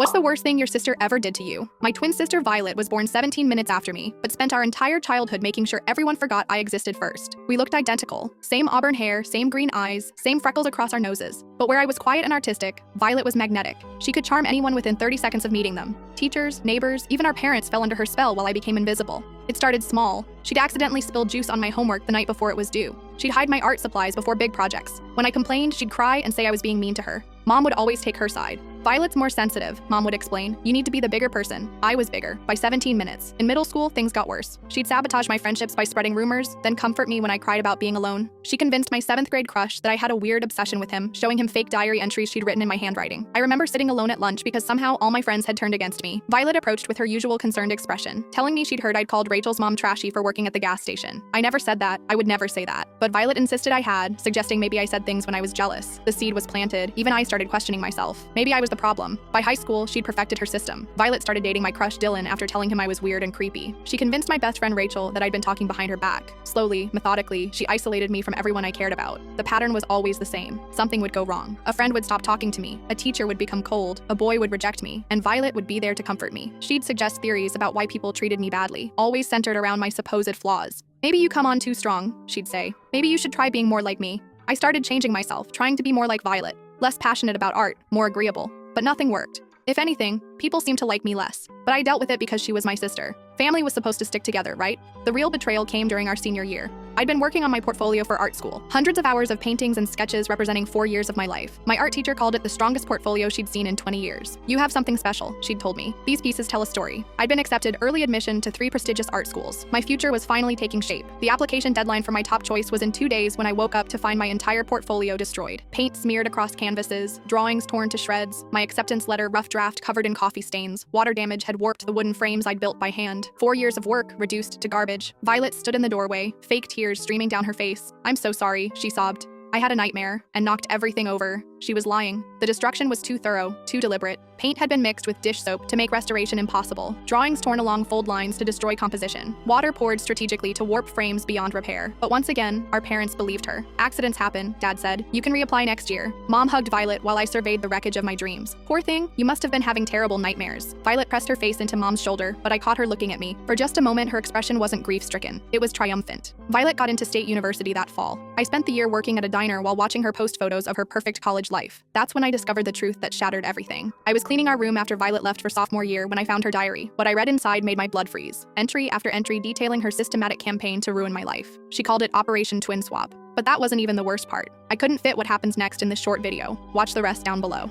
What's the worst thing your sister ever did to you? My twin sister Violet was born 17 minutes after me, but spent our entire childhood making sure everyone forgot I existed first. We looked identical. Same auburn hair, same green eyes, same freckles across our noses. But where I was quiet and artistic, Violet was magnetic. She could charm anyone within 30 seconds of meeting them. Teachers, neighbors, even our parents fell under her spell while I became invisible. It started small. She'd accidentally spill juice on my homework the night before it was due. She'd hide my art supplies before big projects. When I complained, she'd cry and say I was being mean to her. Mom would always take her side. Violet's more sensitive, Mom would explain. You need to be the bigger person. I was bigger, by 17 minutes. In middle school, things got worse. She'd sabotage my friendships by spreading rumors, then comfort me when I cried about being alone. She convinced my 7th grade crush that I had a weird obsession with him, showing him fake diary entries she'd written in my handwriting. I remember sitting alone at lunch because somehow all my friends had turned against me. Violet approached with her usual concerned expression, telling me she'd heard I'd called Rachel's mom trashy for working at the gas station. I never said that. I would never say that. But Violet insisted I had, suggesting maybe I said things when I was jealous. The seed was planted. Even I started questioning myself. Maybe I was the problem. By high school, she'd perfected her system. Violet started dating my crush Dylan after telling him I was weird and creepy. She convinced my best friend Rachel that I'd been talking behind her back. Slowly, methodically, she isolated me from everyone I cared about. The pattern was always the same. Something would go wrong. A friend would stop talking to me. A teacher would become cold. A boy would reject me. And Violet would be there to comfort me. She'd suggest theories about why people treated me badly, always centered around my supposed flaws. Maybe you come on too strong, she'd say. Maybe you should try being more like me. I started changing myself, trying to be more like Violet. Less passionate about art, more agreeable. But nothing worked. If anything, people seemed to like me less. But I dealt with it because she was my sister. Family was supposed to stick together, right? The real betrayal came during our senior year. I'd been working on my portfolio for art school. Hundreds of hours of paintings and sketches representing 4 years of my life. My art teacher called it the strongest portfolio she'd seen in 20 years. You have something special, she'd told me. These pieces tell a story. I'd been accepted early admission to 3 prestigious art schools. My future was finally taking shape. The application deadline for my top choice was in 2 days when I woke up to find my entire portfolio destroyed. Paint smeared across canvases, drawings torn to shreds, my acceptance letter rough draft covered in coffee stains. Water damage had warped the wooden frames I'd built by hand. 4 years of work reduced to garbage. Violet stood in the doorway, fake tears streaming down her face. I'm so sorry, she sobbed. I had a nightmare and knocked everything over. She was lying. The destruction was too thorough, too deliberate. Paint had been mixed with dish soap to make restoration impossible. Drawings torn along fold lines to destroy composition. Water poured strategically to warp frames beyond repair. But once again, our parents believed her. Accidents happen, Dad said. You can reapply next year. Mom hugged Violet while I surveyed the wreckage of my dreams. Poor thing, you must have been having terrible nightmares. Violet pressed her face into Mom's shoulder, but I caught her looking at me. For just a moment, her expression wasn't grief-stricken. It was triumphant. Violet got into State University that fall. I spent the year working at a diner while watching her post photos of her perfect college life. That's when I discovered the truth that shattered everything. I was cleaning our room after Violet left for sophomore year when I found her diary. What I read inside made my blood freeze. Entry after entry detailing her systematic campaign to ruin my life. She called it Operation Twin Swap. But that wasn't even the worst part. I couldn't fit what happens next in this short video. Watch the rest down below.